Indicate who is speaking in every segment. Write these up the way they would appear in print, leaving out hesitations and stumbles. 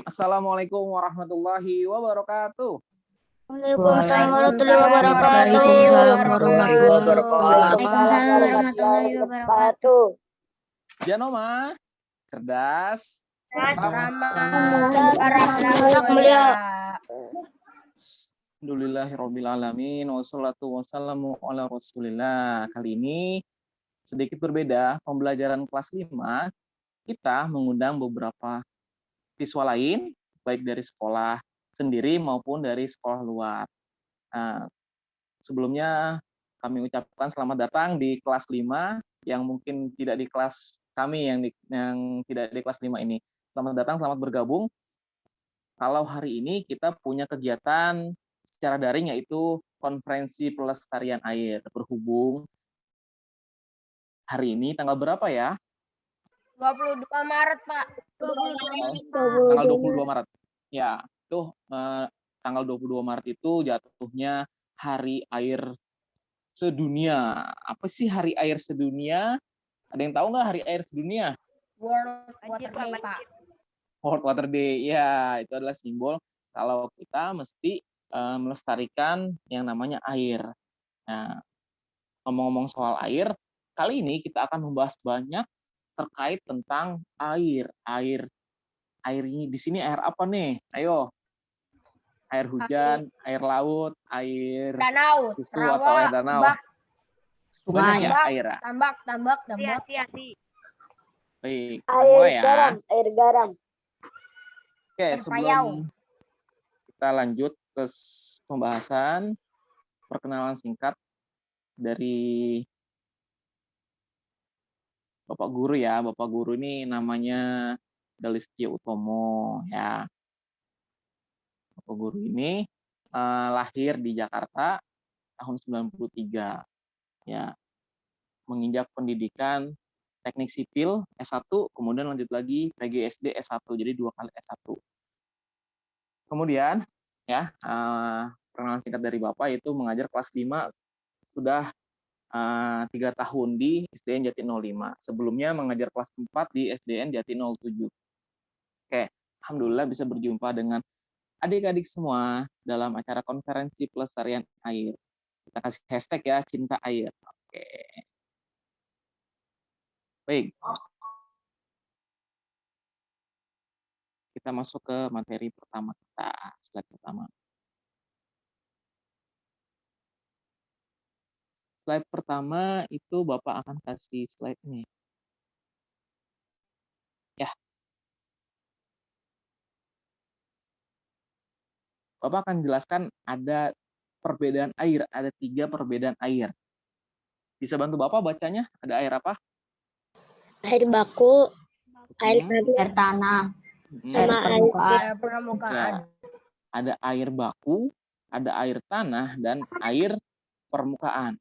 Speaker 1: Assalamualaikum warahmatullahi wabarakatuh.
Speaker 2: Waalaikumsalam warahmatullahi wabarakatuh.
Speaker 3: Waalaikumsalam warahmatullahi wabarakatuh.
Speaker 1: Janoma, cerdas. Alhamdulillahirrabbilalamin. Wassalatu wassalamu ala rasulillah. Kali ini sedikit berbeda. Pembelajaran kelas 5, kita mengundang beberapa siswa lain, baik dari sekolah sendiri maupun dari sekolah luar. Sebelumnya kami ucapkan selamat datang di kelas 5 yang mungkin tidak di kelas kami yang tidak di kelas 5 ini. Selamat datang, selamat bergabung. Kalau hari ini kita punya kegiatan secara daring yaitu konferensi pelestarian air. Berhubung hari ini tanggal berapa ya?
Speaker 2: 22 Maret, Pak.
Speaker 1: Tanggal 22 Maret. Ya, itu tanggal 22 Maret itu jatuhnya Hari Air Sedunia. Apa sih Hari Air Sedunia? Ada yang tahu nggak Hari Air Sedunia?
Speaker 2: World Water Day, Pak.
Speaker 1: World Water Day. Ya, itu adalah simbol kalau kita mesti melestarikan yang namanya air. Nah, ngomong-ngomong soal air, kali ini kita akan membahas banyak terkait tentang air. Air ini di sini air apa nih? Ayo. Air hujan, air laut, air
Speaker 2: Danau,
Speaker 1: susu atau air danau. Banyak ya air.
Speaker 2: Tambak.
Speaker 1: Baik, kita
Speaker 3: Air
Speaker 1: mulai ya.
Speaker 3: garam.
Speaker 1: Oke, sebelum kita lanjut ke pembahasan, perkenalan singkat dari Bapak Guru ya. Bapak Guru ini namanya Galistio Utomo ya. Bapak Guru ini lahir di Jakarta tahun 93 ya. Menginjak pendidikan Teknik Sipil S1, kemudian lanjut lagi PGSD S1, jadi 2 kali S1. Kemudian ya, perkenalan singkat dari Bapak yaitu mengajar kelas 5 sudah 3 tahun di SDN Jati 05. Sebelumnya mengajar kelas 4 di SDN Jati 07. Oke, alhamdulillah bisa berjumpa dengan adik-adik semua dalam acara konferensi pelestarian air. Kita kasih hashtag ya, cinta air. Oke. Baik. Kita masuk ke materi pertama kita, slide pertama. Slide pertama itu Bapak akan kasih slide ini. Ya. Bapak akan jelaskan ada perbedaan air, ada 3 perbedaan air. Bisa bantu Bapak bacanya? Ada air apa?
Speaker 3: Air baku, air tanah,
Speaker 2: Sama
Speaker 3: air
Speaker 2: permukaan.
Speaker 1: Ada air baku, ada air tanah, dan air permukaan.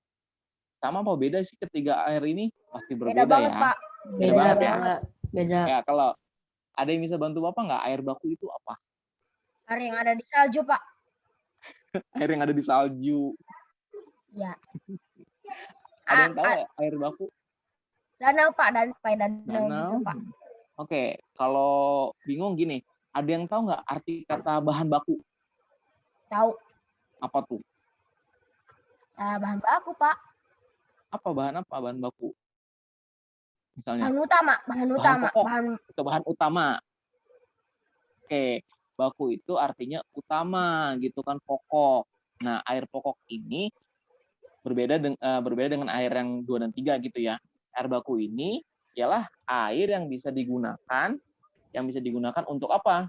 Speaker 1: Sama apa beda sih ketiga air ini? Pasti berbeda
Speaker 2: Beda banget,
Speaker 1: ya.
Speaker 2: Pak.
Speaker 1: Beda banget ya.
Speaker 3: Beda.
Speaker 1: Ya, kalau ada yang bisa bantu Bapak nggak? Air baku itu apa?
Speaker 2: Air yang ada di salju, Pak.
Speaker 1: Air yang ada di salju.
Speaker 2: Ya.
Speaker 1: Ada yang tahu ya, air baku?
Speaker 2: Danau, Pak. Danau
Speaker 1: Danau.
Speaker 2: gitu, Pak.
Speaker 1: Oke, kalau bingung gini, ada yang tahu nggak arti kata bahan baku?
Speaker 2: Tahu.
Speaker 1: Apa tuh?
Speaker 2: Bahan baku, Pak.
Speaker 1: Bahan baku? Misalnya?
Speaker 2: Bahan utama.
Speaker 1: Itu bahan utama. Oke, baku itu artinya utama gitu kan, pokok. Nah, air pokok ini berbeda dengan air yang 2 dan 3 gitu ya. Air baku ini ialah air yang bisa digunakan untuk apa?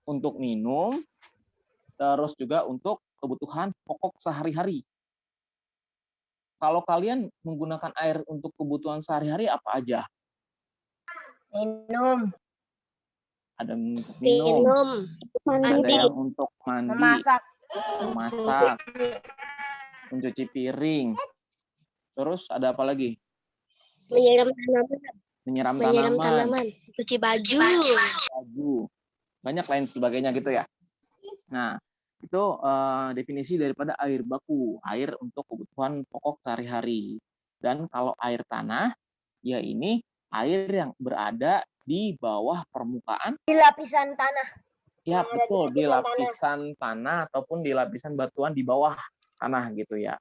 Speaker 1: Untuk minum, terus juga untuk kebutuhan pokok sehari-hari. Kalau kalian menggunakan air untuk kebutuhan sehari-hari apa aja?
Speaker 2: Minum.
Speaker 1: Ada untuk minum. Ada yang untuk mandi, memasak, mencuci piring. Terus ada apa lagi? Menyiram tanaman.
Speaker 3: Cuci baju.
Speaker 1: Banyak lain sebagainya gitu ya. Nah, itu definisi daripada air baku, air untuk kebutuhan pokok sehari-hari. Dan kalau air tanah, ya ini air yang berada di bawah permukaan.
Speaker 2: Di lapisan tanah.
Speaker 1: Ya,
Speaker 2: Yang ada di
Speaker 1: betul, di
Speaker 2: lapisan
Speaker 1: lapisan tanah ataupun di lapisan batuan di bawah tanah gitu ya.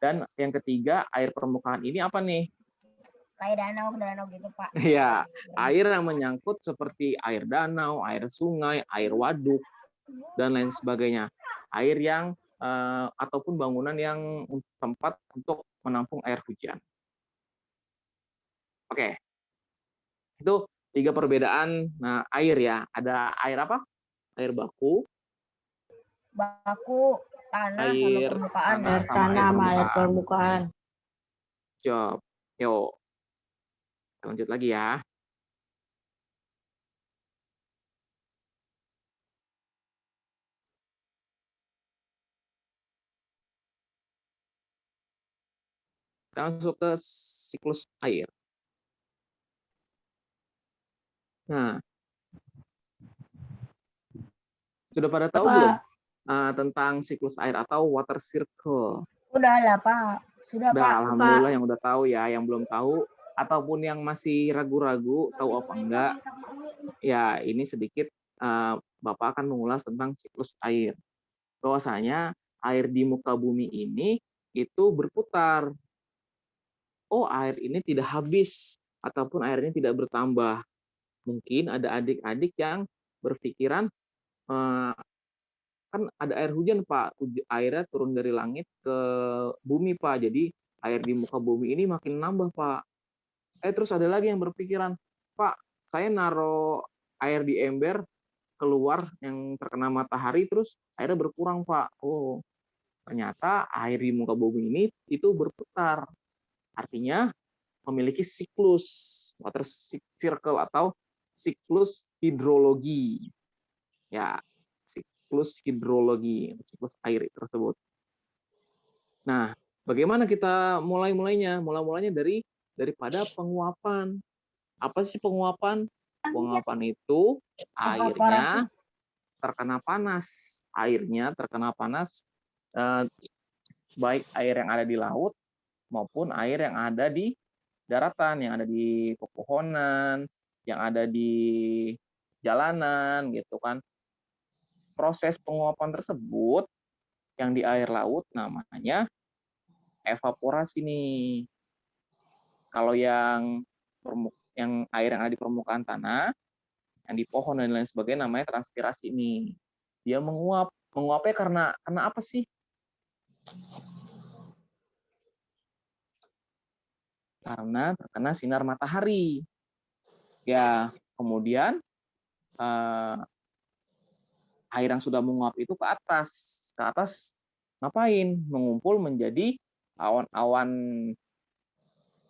Speaker 1: Dan yang ketiga, air permukaan ini apa nih?
Speaker 2: Kayak danau gitu, Pak.
Speaker 1: Ya, air yang menyangkut seperti air danau, air sungai, air waduk, dan lain sebagainya. Air yang ataupun bangunan yang tempat untuk menampung air hujan. Oke, itu 3 perbedaan air ya. Ada air apa? Air baku,
Speaker 2: Baku, tanah sama
Speaker 1: air
Speaker 2: permukaan.
Speaker 1: tanah
Speaker 3: Air
Speaker 1: sama
Speaker 3: tanah
Speaker 1: air
Speaker 3: sama air
Speaker 1: permukaan.
Speaker 3: permukaan.
Speaker 1: Job. Yuk, kita lanjut lagi ya. Kita masuk ke siklus air. Nah, sudah pada tahu
Speaker 3: Pak.
Speaker 1: belum tentang siklus air atau water circle?
Speaker 2: Udah lah, Pak. Sudah,
Speaker 1: Udah,
Speaker 2: Pak.
Speaker 1: alhamdulillah yang udah tahu ya. Yang belum tahu ataupun yang masih ragu-ragu tahu apa enggak, ya ini sedikit Bapak akan mengulas tentang siklus air. Bahwasanya air di muka bumi ini itu berputar. Oh, air ini tidak habis ataupun air ini tidak bertambah. Mungkin ada adik-adik yang berpikiran kan ada air hujan, Pak. Airnya turun dari langit ke bumi, Pak. Jadi air di muka bumi ini makin nambah, Pak. Terus ada lagi yang berpikiran, Pak, saya naruh air di ember keluar yang terkena matahari terus airnya berkurang, Pak. Oh, ternyata air di muka bumi ini itu berputar. Artinya memiliki siklus water circle atau siklus hidrologi. Ya, siklus hidrologi, siklus air tersebut. Nah, bagaimana kita mulainya? Mulainya daripada penguapan. Apa sih penguapan? Penguapan itu airnya terkena panas. Airnya terkena panas, baik air yang ada di laut maupun air yang ada di daratan, yang ada di pepohonan, yang ada di jalanan, gitu kan. Proses penguapan tersebut yang di air laut namanya evaporasi nih. Kalau yang air yang ada di permukaan tanah, yang di pohon dan lain sebagainya namanya transpirasi nih. Dia menguap. Menguapnya karena apa sih? Karena terkena sinar matahari. Ya, kemudian air yang sudah menguap itu ke atas. Ke atas ngapain? Mengumpul menjadi awan-awan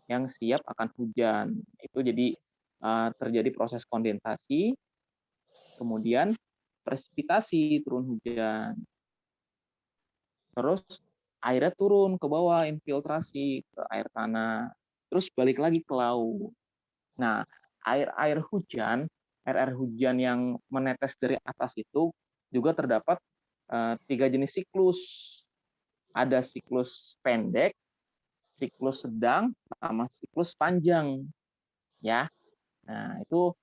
Speaker 1: yang siap akan hujan. Itu jadi terjadi proses kondensasi, kemudian presipitasi, turun hujan. Terus airnya turun ke bawah, infiltrasi ke air tanah, terus balik lagi ke laut. Nah, air hujan yang menetes dari atas itu juga terdapat 3 jenis siklus. Ada siklus pendek, siklus sedang, sama siklus panjang. Ya, nah itu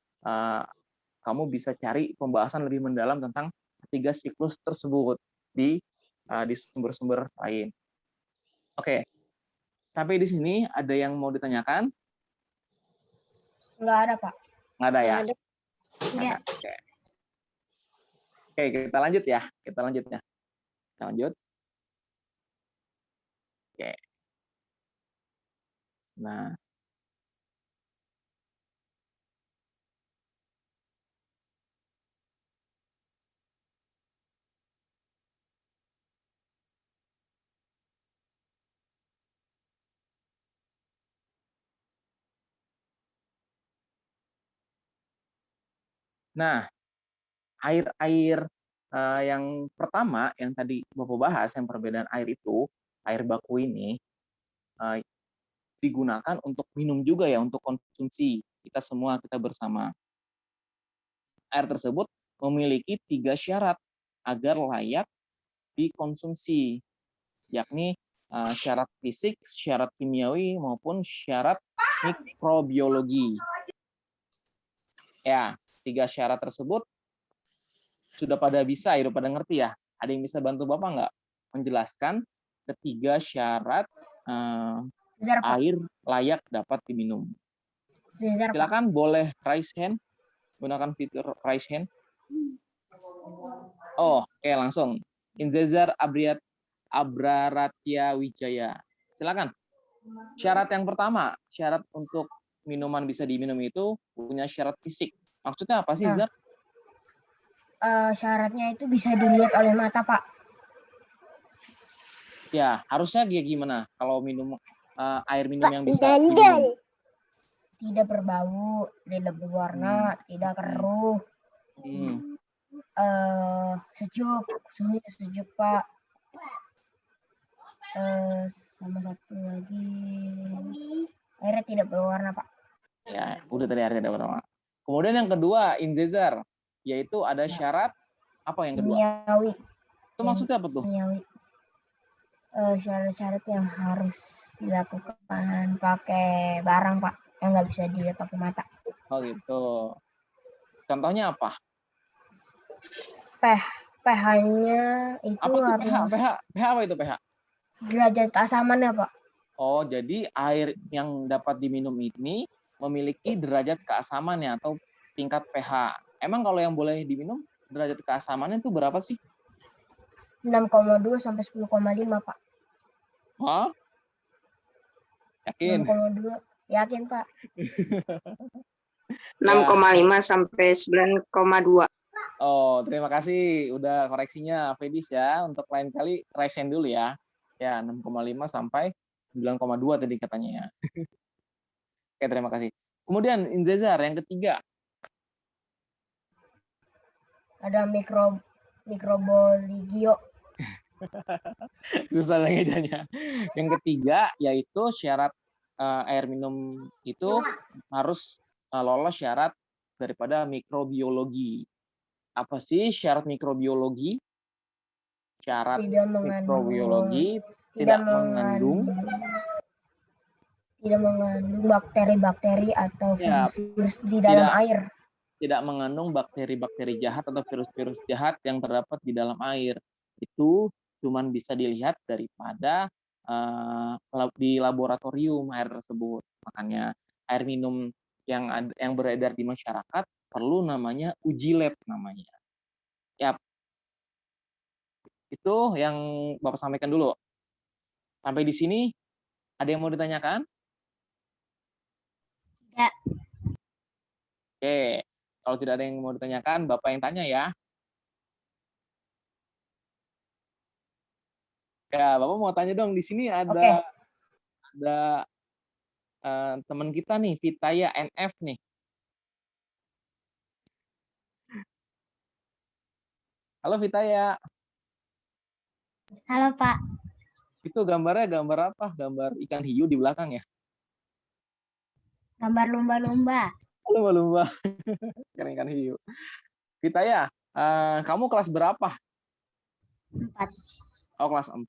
Speaker 1: kamu bisa cari pembahasan lebih mendalam tentang 3 siklus tersebut di sumber-sumber lain. Oke, sampai di sini ada yang mau ditanyakan?
Speaker 2: Nggak ada, Pak.
Speaker 1: Nggak ada ya?
Speaker 3: Nggak ada.
Speaker 1: Oke. Oke, kita lanjut ya. Kita lanjut. Oke. Nah, air-air yang pertama yang tadi Bapak bahas, yang perbedaan air itu, air baku ini digunakan untuk minum juga ya, untuk konsumsi kita bersama. Air tersebut memiliki 3 syarat agar layak dikonsumsi, yakni syarat fisik, syarat kimiawi, maupun syarat mikrobiologi. Ya, 3 syarat tersebut sudah pada bisa, ya, udah pada ngerti ya. Ada yang bisa bantu Bapak nggak menjelaskan ketiga syarat
Speaker 2: Zar, Pak.
Speaker 1: air layak dapat diminum?
Speaker 2: Zar, Pak.
Speaker 1: Silakan boleh raise hand, gunakan fitur raise hand. Oh, oke, langsung. Inzazar Abraratya Wijaya. Silakan. Syarat yang pertama, syarat untuk minuman bisa diminum itu punya syarat fisik. Maksudnya apa sih,
Speaker 2: Nah.
Speaker 1: Zar?
Speaker 2: Syaratnya itu bisa dilihat oleh mata, Pak.
Speaker 1: Ya, harusnya kayak gimana kalau minum air minum yang bisa diminum?
Speaker 2: Tidak berbau, tidak berwarna, tidak keruh. Sejuk, suhunya sejuk, Pak. Sama satu lagi, airnya tidak berwarna, Pak.
Speaker 1: Ya, udah tadi airnya tidak berwarna. Kemudian yang kedua, Inzazar, yaitu ada syarat apa yang kedua?
Speaker 2: Kimiawi.
Speaker 1: Itu maksudnya apa tuh?
Speaker 2: Kimiawi. Syarat-syarat yang harus dilakukan pakai barang, Pak, yang nggak bisa dilihat pakai mata.
Speaker 1: Oh gitu. Contohnya apa?
Speaker 2: pH-nya itu
Speaker 1: apa tuh
Speaker 2: harus
Speaker 1: pH apa itu pH?
Speaker 2: derajat keasamannya, Pak.
Speaker 1: Oh, jadi air yang dapat diminum ini memiliki derajat keasamannya atau tingkat pH. Emang kalau yang boleh diminum derajat keasamannya itu berapa sih?
Speaker 2: 6,2 sampai 10,5, Pak.
Speaker 1: Hah? Yakin?
Speaker 2: 6,2. Yakin, Pak.
Speaker 4: 6,5 sampai 9,2.
Speaker 1: Oh, terima kasih udah koreksinya Fedis ya. Untuk lain kali resen dulu ya. Ya, 6,5 sampai 9,2 tadi katanya ya. Oke, terima kasih. Kemudian Inzazar yang ketiga.
Speaker 2: Ada mikroboligio.
Speaker 1: Susah ngejanya. Yang ketiga yaitu syarat air minum itu harus lolos syarat daripada mikrobiologi. Apa sih syarat mikrobiologi? Syarat mikrobiologi tidak mengandung
Speaker 2: bakteri-bakteri atau virus di dalam air.
Speaker 1: Tidak mengandung bakteri-bakteri jahat atau virus-virus jahat yang terdapat di dalam air. Itu cuman bisa dilihat daripada di laboratorium air tersebut. Makanya air minum yang beredar di masyarakat perlu namanya uji lab namanya. Ya, itu yang Bapak sampaikan dulu. Sampai di sini ada yang mau ditanyakan?
Speaker 3: Tidak.
Speaker 1: Oke, kalau tidak ada yang mau ditanyakan, Bapak yang tanya ya. Ya, Bapak mau tanya dong, di sini ada teman kita nih, Vitaya NF nih. Halo Vitaya.
Speaker 3: Halo, Pak.
Speaker 1: Itu gambarnya gambar apa? Gambar ikan hiu di belakang ya?
Speaker 3: Gambar lumba-lumba.
Speaker 1: Lumba-lumba. Ikan hiu. Vitaya, kamu kelas berapa?
Speaker 3: 4.
Speaker 1: Oh, kelas 4.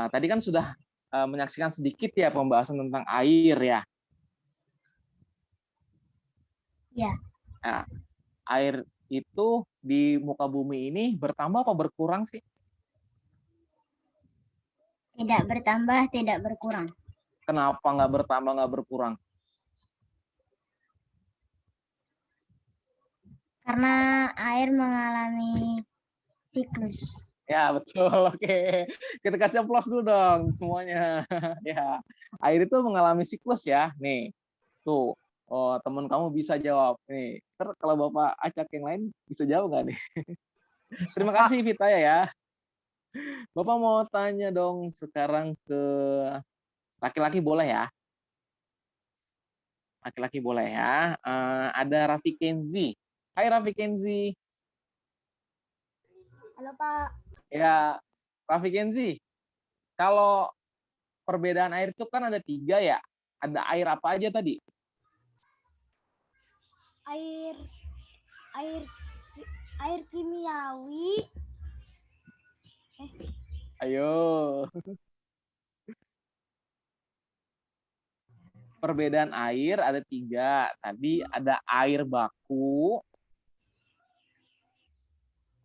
Speaker 1: Tadi kan sudah menyaksikan sedikit ya pembahasan tentang air ya.
Speaker 3: Ya.
Speaker 1: Nah, air itu di muka bumi ini bertambah apa berkurang sih?
Speaker 3: Tidak bertambah, tidak berkurang.
Speaker 1: Kenapa nggak bertambah, nggak berkurang?
Speaker 3: Karena air mengalami siklus.
Speaker 1: Ya, betul. Oke. Kita kasih aplaus dulu dong semuanya. Ya. Air itu mengalami siklus ya. Nih. Tuh. Oh, teman kamu bisa jawab. Nih. Ntar kalau Bapak acak yang lain bisa jawab nggak nih? Terima kasih Vitaya ya. Bapak mau tanya dong sekarang ke laki-laki boleh ya? Laki-laki boleh ya. Ada Raffi Kenzi. Hai Raffi Kenzi.
Speaker 2: Halo, Pak.
Speaker 1: Ya, Raffi Kenzi. Kalau perbedaan air itu kan ada 3 ya. Ada air apa aja tadi?
Speaker 5: Air kimiawi.
Speaker 1: Ayo. perbedaan air ada 3. Tadi ada air baku,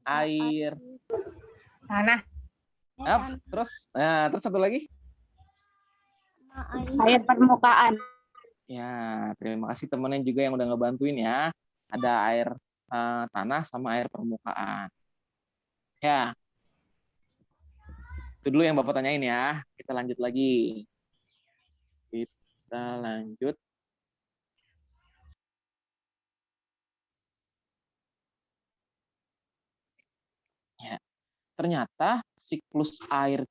Speaker 1: air
Speaker 2: Tanah.
Speaker 1: terus satu lagi.
Speaker 4: Air permukaan.
Speaker 1: Ya, terima kasih temennya juga yang udah ngebantuin ya. Ada air tanah sama air permukaan. Ya, itu dulu yang Bapak tanyain ya. Kita lanjut lagi. Kita lanjut. Ya, ternyata siklus air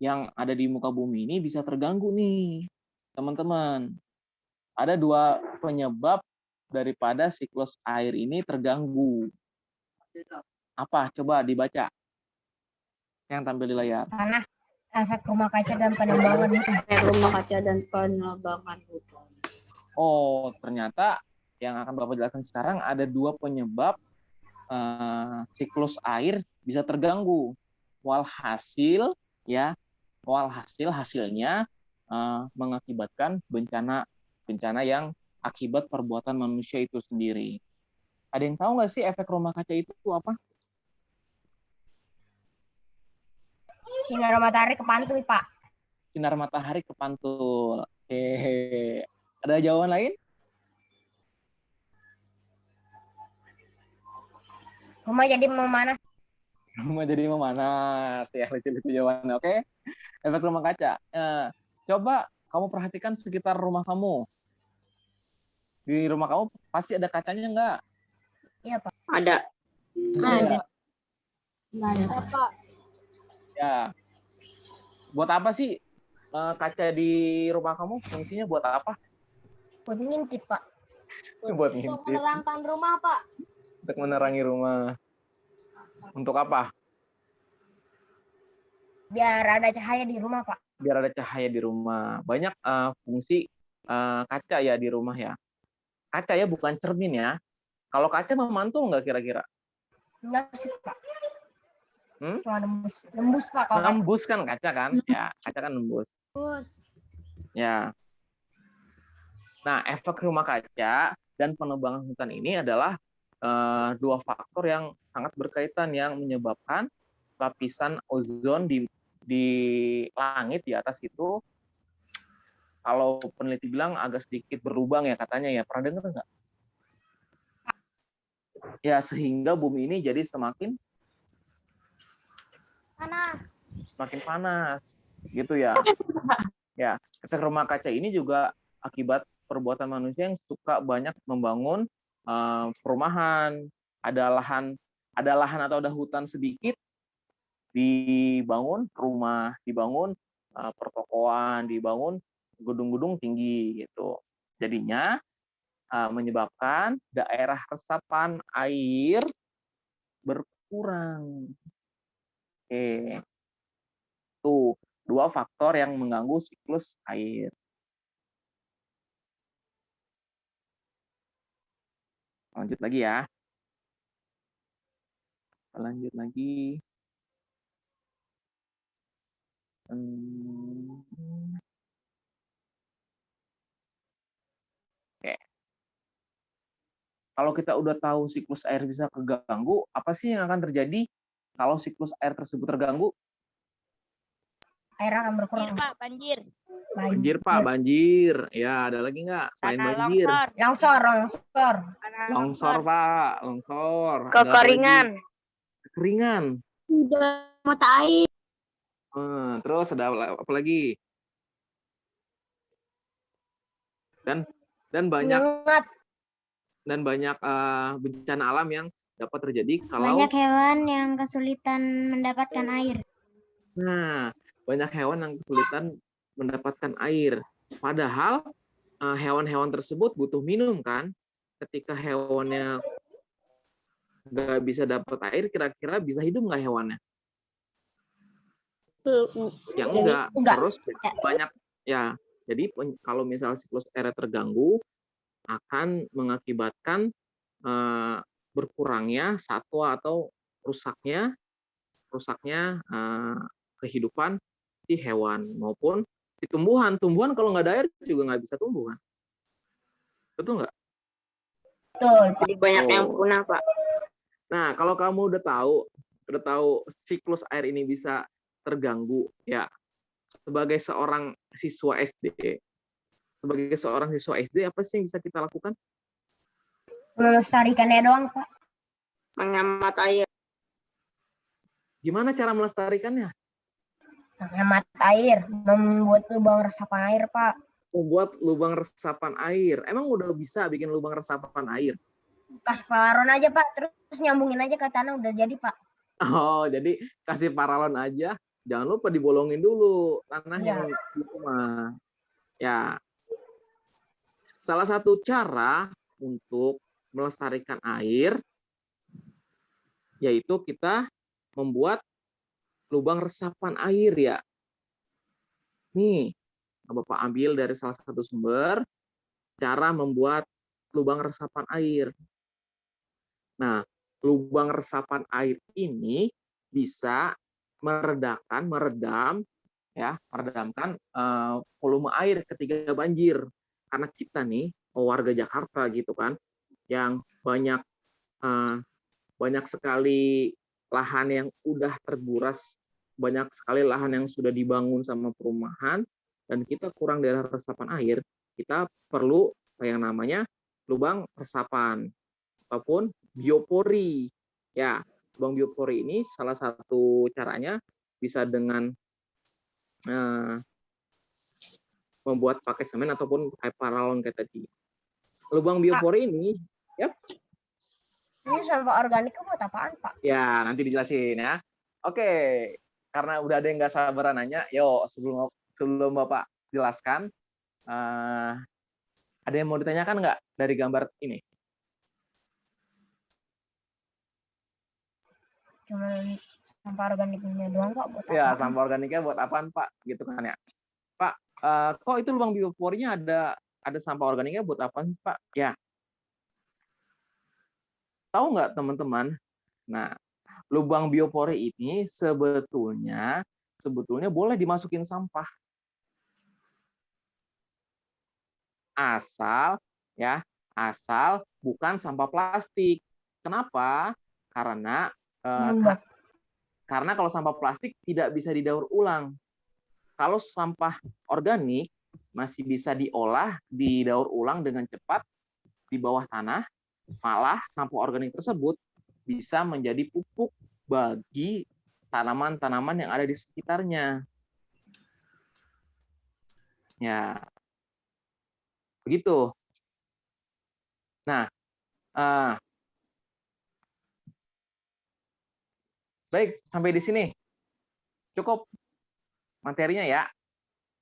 Speaker 1: yang ada di muka bumi ini bisa terganggu nih, teman-teman. Ada 2 penyebab daripada siklus air ini terganggu. Apa? Coba dibaca. Yang tampil di layar.
Speaker 2: Tanah. Efek rumah kaca dan penebangan hutan.
Speaker 4: Efek rumah kaca dan penebangan hutan.
Speaker 1: Oh, ternyata yang akan Bapak jelaskan sekarang ada 2 penyebab siklus air bisa terganggu. Walhasil hasilnya mengakibatkan bencana yang akibat perbuatan manusia itu sendiri. Ada yang tahu nggak sih efek rumah kaca itu apa?
Speaker 2: Sinar matahari ke pantul, Pak.
Speaker 1: Sinar matahari ke pantul. Hehe. Ada jawaban lain?
Speaker 2: Rumah jadi memanas.
Speaker 1: Rumah jadi memanas. Ya, lucu-lucu jawabannya. Oke. Efek rumah kaca. Coba kamu perhatikan sekitar rumah kamu. Di rumah kamu pasti ada kacanya nggak?
Speaker 2: Iya, Pak.
Speaker 4: Ada.
Speaker 1: Ada.
Speaker 5: Bapak.
Speaker 1: Ya. Buat apa sih kaca di rumah kamu? Fungsinya buat apa?
Speaker 2: Buat ngintip, Pak.
Speaker 1: Buat
Speaker 5: Untuk
Speaker 1: ngintip.
Speaker 5: menerangkan rumah, Pak.
Speaker 1: Untuk menerangi rumah. Untuk apa?
Speaker 2: Biar ada cahaya di rumah, Pak.
Speaker 1: Biar ada cahaya di rumah. Banyak fungsi kaca ya di rumah ya. Kaca ya, bukan cermin ya. Kalau kaca memantul nggak kira-kira?
Speaker 2: Enggak sih, Pak.
Speaker 1: Hmm?
Speaker 2: Cuma nembus, Pak. Kalau
Speaker 1: Nembus kan kaca kan? Ya, kaca kan nembus.
Speaker 5: Terus.
Speaker 1: Ya. Nah, efek rumah kaca dan penebangan hutan ini adalah 2 faktor yang sangat berkaitan yang menyebabkan lapisan ozon di langit di atas itu, kalau peneliti bilang agak sedikit berlubang ya katanya ya. Pernah dengar nggak? Ya, sehingga bumi ini jadi semakin panas gitu ya. Ya, efek rumah kaca ini juga akibat perbuatan manusia yang suka banyak membangun perumahan, ada lahan atau ada hutan sedikit, dibangun rumah, dibangun pertokoan, dibangun gedung-gedung tinggi gitu. Jadinya menyebabkan daerah resapan air berkurang. Oke. Tuh, 2 faktor yang mengganggu siklus air. Lanjut lagi ya. Lanjut lagi. Oke. Kalau kita udah tahu siklus air bisa keganggu, apa sih yang akan terjadi kalau siklus air tersebut terganggu?
Speaker 2: air akan berkurang.
Speaker 5: Pak, banjir.
Speaker 1: Banjir, Pak, banjir. Ya, ada lagi nggak selain banjir?
Speaker 2: Longsor.
Speaker 1: Longsor, Pak, longsor.
Speaker 4: Kekeringan.
Speaker 1: Kekeringan.
Speaker 3: Udah mata air.
Speaker 1: Terus ada apa lagi? Dan banyak
Speaker 2: Menyengat.
Speaker 1: bencana alam yang dapat terjadi kalau
Speaker 3: Banyak hewan yang kesulitan mendapatkan air.
Speaker 1: Nah, banyak hewan yang kesulitan mendapatkan air. Padahal hewan-hewan tersebut butuh minum kan? Ketika hewannya nggak bisa dapat air, kira-kira bisa hidup nggak hewannya? Ya enggak. Terus banyak ya. Jadi kalau misal siklus air terganggu, akan mengakibatkan berkurangnya satwa atau rusaknya kehidupan si hewan maupun di tumbuhan. Tumbuhan kalau nggak ada air juga nggak bisa tumbuh kan? Betul nggak?
Speaker 2: Betul, Pak.
Speaker 4: Jadi banyak yang
Speaker 1: Oh.
Speaker 4: punah, Pak.
Speaker 1: Nah, kalau kamu udah tahu siklus air ini bisa terganggu, ya sebagai seorang siswa SD, apa sih yang bisa kita lakukan?
Speaker 2: Melestarikannya doang, Pak.
Speaker 4: Menghemat air.
Speaker 1: Gimana cara melestarikannya?
Speaker 2: Menghemat air, membuat lubang resapan air, Pak.
Speaker 1: Membuat lubang resapan air. Emang udah bisa bikin lubang resapan air?
Speaker 2: Kasih paralon aja, Pak. Terus nyambungin aja ke tanah, udah jadi, Pak.
Speaker 1: Oh, jadi kasih paralon aja. Jangan lupa dibolongin dulu tanah
Speaker 2: Iya.
Speaker 1: yang di rumah. Ya. Salah satu cara untuk melestarikan air yaitu kita membuat lubang resapan air ya. Nih, Bapak ambil dari salah satu sumber cara membuat lubang resapan air. Nah, lubang resapan air ini bisa meredamkan volume air ketika banjir. Karena kita nih warga Jakarta gitu kan, yang banyak sekali lahan yang udah terguras, banyak sekali lahan yang sudah dibangun sama perumahan, dan kita kurang daerah resapan air, kita perlu yang namanya lubang resapan ataupun biopori. Ya, lubang biopori ini salah satu caranya bisa dengan membuat pakai semen ataupun kayak paralon kayak tadi. Lubang biopori ini, ya.
Speaker 2: Ini sampah organik buat apaan, Pak?
Speaker 1: Ya, nanti dijelasin ya. Oke, karena udah ada yang nggak sabaran nanya, yuk sebelum Bapak jelaskan, ada yang mau ditanyakan nggak dari gambar ini?
Speaker 2: Cuma sampah organiknya doang, Pak. Buat
Speaker 1: Ya,
Speaker 2: apaan?
Speaker 1: sampah organiknya buat apaan, Pak? Gitu kan ya. Pak, kok itu lubang bioporinya ada sampah organiknya buat apa sih, Pak? Ya. Tahu nggak teman-teman? Nah, lubang biopori ini sebetulnya boleh dimasukin sampah. Asal bukan sampah plastik. Kenapa? Karena kalau sampah plastik tidak bisa didaur ulang. Kalau sampah organik masih bisa diolah, didaur ulang dengan cepat di bawah tanah, malah sampah organik tersebut bisa menjadi pupuk bagi tanaman-tanaman yang ada di sekitarnya. Ya, begitu. Nah, baik, sampai di sini cukup materinya ya.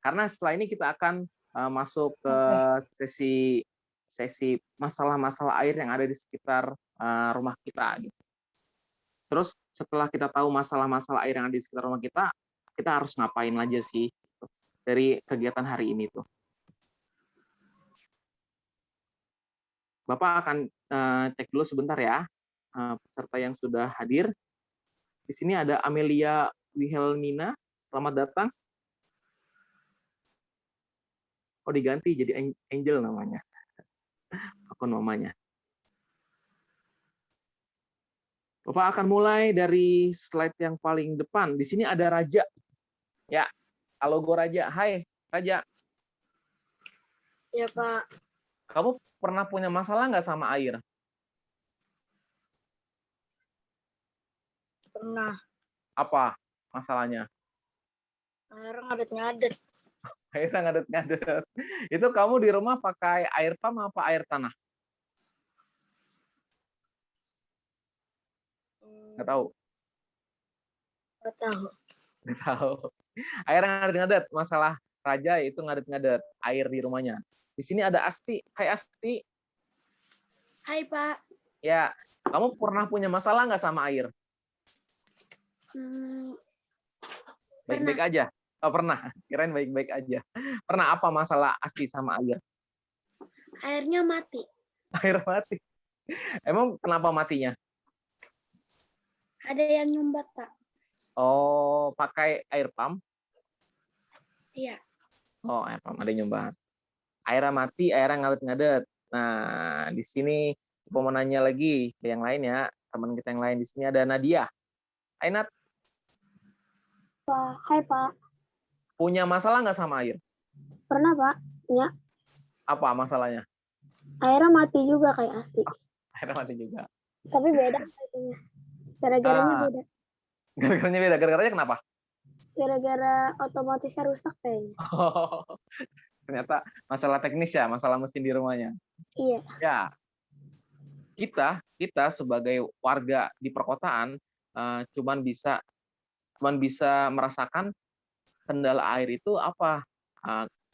Speaker 1: Karena setelah ini kita akan masuk ke sesi masalah-masalah air yang ada di sekitar rumah kita. Gitu. Terus setelah kita tahu masalah-masalah air yang ada di sekitar rumah kita harus ngapain aja sih dari kegiatan hari ini tuh. Bapak akan cek dulu sebentar ya peserta yang sudah hadir. Di sini ada Amelia Wilhelmina, selamat datang. Oh, diganti jadi Angel namanya. Akun mamanya. Bapak akan mulai dari slide yang paling depan. Di sini ada Raja. Ya, logo Raja. Hai, Raja.
Speaker 5: Ya, Pak.
Speaker 1: Kamu pernah punya masalah nggak sama air?
Speaker 5: Pernah.
Speaker 1: Apa masalahnya?
Speaker 5: Air ngadet-ngadet.
Speaker 1: Air ngadet-ngadet. Itu kamu di rumah pakai air pump apa air tanah? Nggak tahu.
Speaker 5: Nggak tahu.
Speaker 1: Nggak tahu. Air ngadet-ngadet. Masalah Raja itu ngadet-ngadet air di rumahnya. Di sini ada Asti. Hai Asti.
Speaker 5: Hai, Pak.
Speaker 1: Ya, kamu pernah punya masalah nggak sama air? Baik-baik aja. Oh, pernah. Kirain baik-baik aja. Pernah apa masalah Asti sama air?
Speaker 5: Airnya mati.
Speaker 1: Air mati. Emang kenapa matinya?
Speaker 5: Ada yang nyumbat, Pak.
Speaker 1: Oh, pakai air pump?
Speaker 5: Iya.
Speaker 1: Oh, air pump ada yang nyumbat. Airnya mati, airnya ngadet-ngadet. Nah, di sini mau nanya lagi ke yang lain ya, teman kita yang lain. Di sini ada Nadia. Hai Nat,
Speaker 5: Pak, hai Pak.
Speaker 1: punya masalah nggak sama air?
Speaker 5: Pernah Pak? Ya,
Speaker 1: Apa masalahnya?
Speaker 5: airnya mati juga kayak asli.
Speaker 1: Airnya mati juga.
Speaker 5: Tapi beda kayaknya. Gara-garanya
Speaker 1: Ah.
Speaker 5: beda.
Speaker 1: Gara-garanya beda. Gara-garanya kenapa?
Speaker 5: Gara-gara otomatisnya rusak kayaknya.
Speaker 1: Oh, ternyata masalah teknis ya, masalah mesin di rumahnya.
Speaker 5: Iya.
Speaker 1: Ya, kita sebagai warga di perkotaan cuman bisa merasakan kendala air itu apa,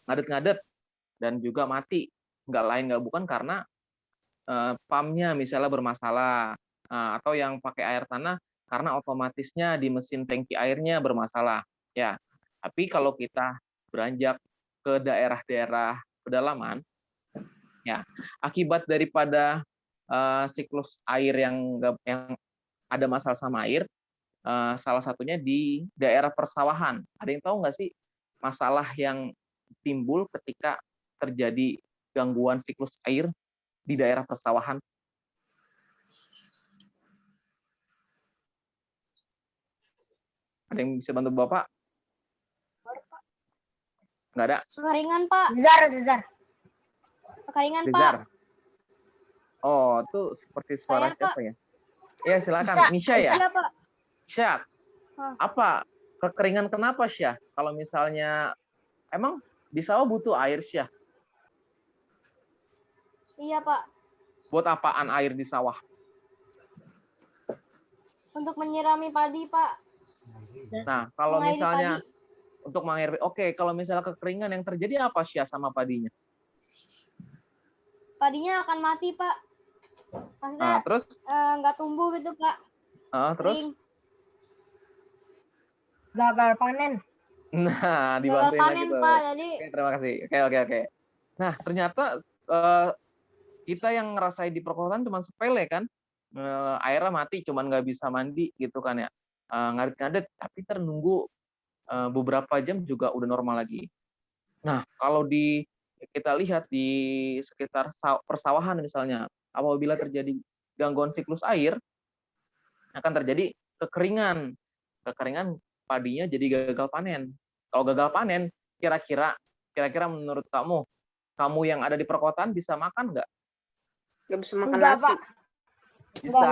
Speaker 1: ngadet-ngadet dan juga mati, nggak lain nggak bukan karena pumpnya misalnya bermasalah, atau yang pakai air tanah karena otomatisnya di mesin tangki airnya bermasalah ya. Tapi kalau kita beranjak ke daerah-daerah pedalaman ya, akibat daripada siklus air yang ada masalah sama air, salah satunya di daerah persawahan. Ada yang tahu nggak sih masalah yang timbul ketika terjadi gangguan siklus air di daerah persawahan? Ada yang bisa bantu Bapak? Nggak ada?
Speaker 3: Kekeringan, Pak.
Speaker 2: Zar.
Speaker 3: Kekeringan, Pak.
Speaker 1: Rizar. Oh, itu seperti suara
Speaker 3: Saya,
Speaker 1: siapa ya? Ya, silakan. Nisha ya?
Speaker 3: Iya, Pak.
Speaker 1: Syah.
Speaker 3: Hah.
Speaker 1: Apa? Kekeringan kenapa, Syah? Kalau misalnya emang di sawah butuh air, Syah.
Speaker 3: Iya, Pak.
Speaker 1: Buat apaan air di sawah?
Speaker 3: Untuk menyirami padi, Pak.
Speaker 1: Nah, kalau
Speaker 3: Mengairi
Speaker 1: misalnya
Speaker 3: padi.
Speaker 1: untuk mengairi, oke, kalau misalnya kekeringan yang terjadi apa, Syah, sama padinya?
Speaker 3: Padinya akan mati, Pak. Maksudnya
Speaker 1: Terus?
Speaker 3: nggak tumbuh gitu, Pak.
Speaker 1: Terus?
Speaker 3: Kering.
Speaker 2: Gagal panen.
Speaker 1: Nah,
Speaker 3: Gagal
Speaker 1: dibantuin lagi
Speaker 3: panen,
Speaker 1: tuh.
Speaker 3: Pak. Jadi
Speaker 1: Oke, terima kasih. Oke. Nah, ternyata kita yang ngerasain di perkotaan cuma sepele kan, airnya mati, cuman nggak bisa mandi gitu kan ya, ngadet-ngadet, tapi nunggu beberapa jam juga udah normal lagi. Nah, kalau kita lihat di sekitar persawahan misalnya, apabila terjadi gangguan siklus air, akan terjadi kekeringan. Kekeringan padinya jadi gagal panen. Kalau gagal panen, kira-kira menurut kamu yang ada di perkotaan bisa makan nggak?
Speaker 4: Nggak bisa makan
Speaker 2: Enggak,
Speaker 4: nasi.
Speaker 2: Pak.
Speaker 1: Bisa,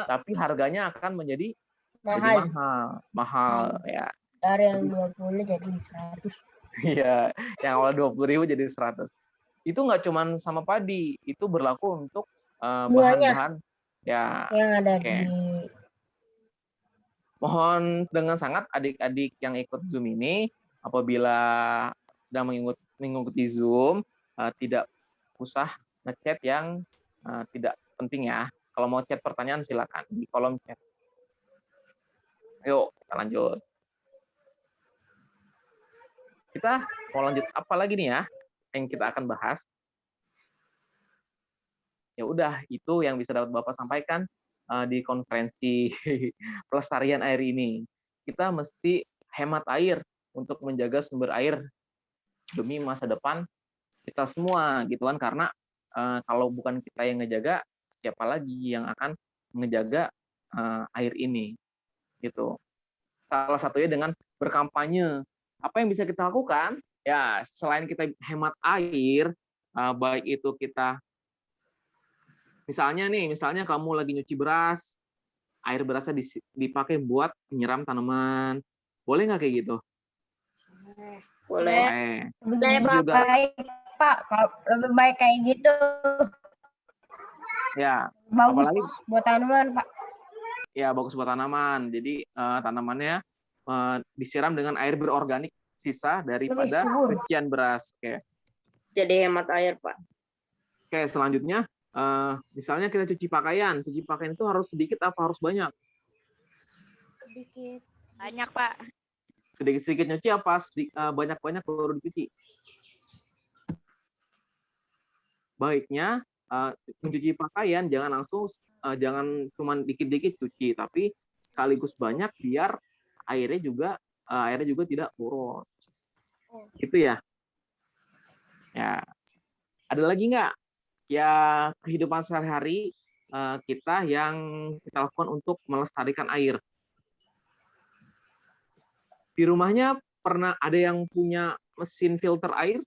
Speaker 1: tapi harganya akan menjadi
Speaker 2: Mahal.
Speaker 1: mahal ya.
Speaker 2: Dari yang 20 jadi 100.
Speaker 1: Iya, yang awal 20.000 jadi 100. Itu nggak cuma sama padi, itu berlaku untuk bahan-bahan ya.
Speaker 2: Yang ada
Speaker 1: Oke.
Speaker 2: di
Speaker 1: Mohon dengan sangat adik-adik yang ikut Zoom ini, apabila sedang mengikuti Zoom, tidak usah ngechat yang tidak penting ya. Kalau mau chat pertanyaan silakan di kolom chat. Yuk, kita lanjut. Kita mau lanjut apa lagi nih ya yang kita akan bahas? Ya udah, itu yang bisa dapat Bapak sampaikan di konferensi pelestarian air ini. Kita mesti hemat air untuk menjaga sumber air demi masa depan kita semua gitu kan, karena kalau bukan kita yang ngejaga, siapa lagi yang akan menjaga air ini gitu. Salah satunya dengan berkampanye. Apa yang bisa kita lakukan? Ya, selain kita hemat air, baik itu kita misalnya kamu lagi nyuci beras, air berasnya dipakai buat menyiram tanaman. Boleh nggak kayak gitu?
Speaker 4: Boleh.
Speaker 2: lebih
Speaker 1: Juga.
Speaker 2: baik, Pak. Kalau lebih baik kayak gitu.
Speaker 1: Ya,
Speaker 2: Bagus
Speaker 1: apalagi
Speaker 2: buat tanaman, Pak.
Speaker 1: ya bagus buat tanaman. Jadi tanamannya disiram dengan air berorganik sisa daripada
Speaker 2: Lebih subur.
Speaker 1: cucian beras. Oke.
Speaker 4: Jadi hemat air, Pak.
Speaker 1: Oke, selanjutnya misalnya kita cuci pakaian itu harus sedikit apa harus banyak?
Speaker 3: sedikit.
Speaker 4: Banyak, Pak.
Speaker 1: Sedikit-sedikit nyuci apa banyak-banyak baru dicuci? Baiknya mencuci pakaian jangan langsung jangan cuma dikit-dikit cuci, tapi sekaligus banyak biar airnya juga tidak boros. Gitu ya. Ya. Ada lagi nggak? Ya, kehidupan sehari-hari kita yang kita lakukan untuk melestarikan air. Di rumahnya pernah ada yang punya mesin filter air?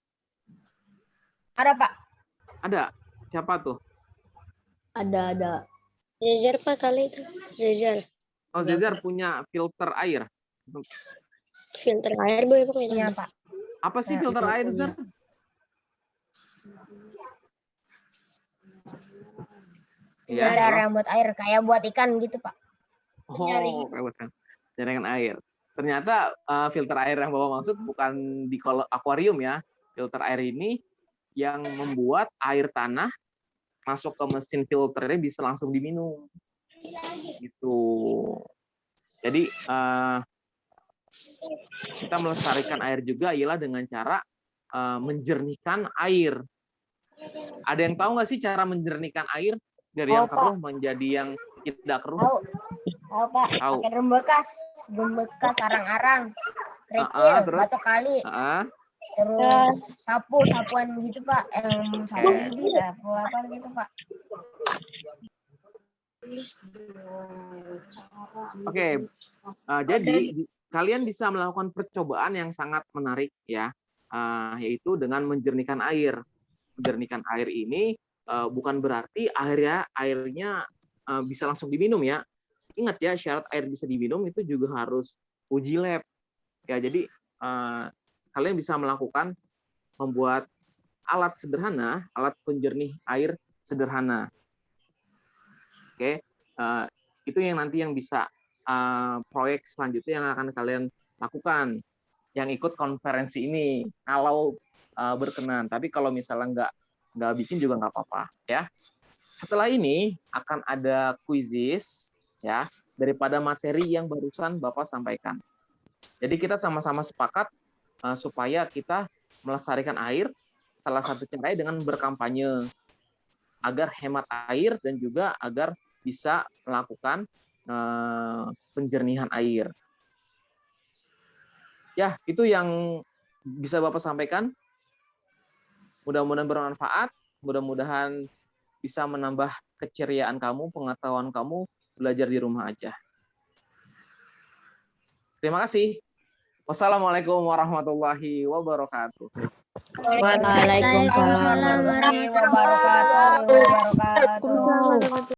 Speaker 2: Ada, Pak.
Speaker 1: Ada. Siapa tuh?
Speaker 2: Ada.
Speaker 5: Jajar Pak kali itu. Jajar.
Speaker 1: Oh, Zezar punya filter air.
Speaker 5: Filter air boy pokoknya.
Speaker 2: Iya, Pak.
Speaker 1: Apa sih
Speaker 2: Nah,
Speaker 1: filter
Speaker 2: itu
Speaker 1: air,
Speaker 2: punya.
Speaker 1: Zar? Ya.
Speaker 2: Filter yang buat air, kayak buat ikan gitu, Pak.
Speaker 1: Oh, kayak bukan. Jaringan air. Ternyata filter air yang Bapak maksud bukan di akuarium ya. Filter air ini yang membuat air tanah masuk ke mesin filternya bisa langsung diminum. Gitu. Jadi kita melestarikan air juga ialah dengan cara menjernihkan air. Ada yang tahu nggak sih cara menjernihkan air dari yang keruh menjadi yang tidak keruh?
Speaker 2: Tahu, Pak.
Speaker 1: Tahu.
Speaker 2: Pakai drum bekas, arang-arang, kerikil,
Speaker 1: Terus?
Speaker 2: batu kali, terus sapuan gitu, Pak. Sapu gigi, sapu apa gitu, Pak.
Speaker 1: Oke. Jadi kalian bisa melakukan percobaan yang sangat menarik ya, yaitu dengan menjernihkan air. Menjernihkan air ini bukan berarti airnya bisa langsung diminum ya. Ingat ya, syarat air bisa diminum itu juga harus uji lab. Ya, jadi kalian bisa membuat alat sederhana, alat penjernih air sederhana. Oke, itu yang nanti yang bisa proyek selanjutnya yang akan kalian lakukan, yang ikut konferensi ini kalau berkenan. Tapi kalau misalnya nggak bikin juga nggak apa-apa ya. Setelah ini akan ada quizzes ya daripada materi yang barusan Bapak sampaikan. Jadi kita sama-sama sepakat supaya kita melestarikan air. Salah satu caranya dengan berkampanye agar hemat air dan juga agar bisa melakukan penjernihan air. Ya, itu yang bisa Bapak sampaikan. Mudah-mudahan bermanfaat, mudah-mudahan bisa menambah keceriaan kamu, pengetahuan kamu belajar di rumah aja. Terima kasih. Wassalamualaikum warahmatullahi wabarakatuh.
Speaker 2: Waalaikumsalam warahmatullahi wabarakatuh.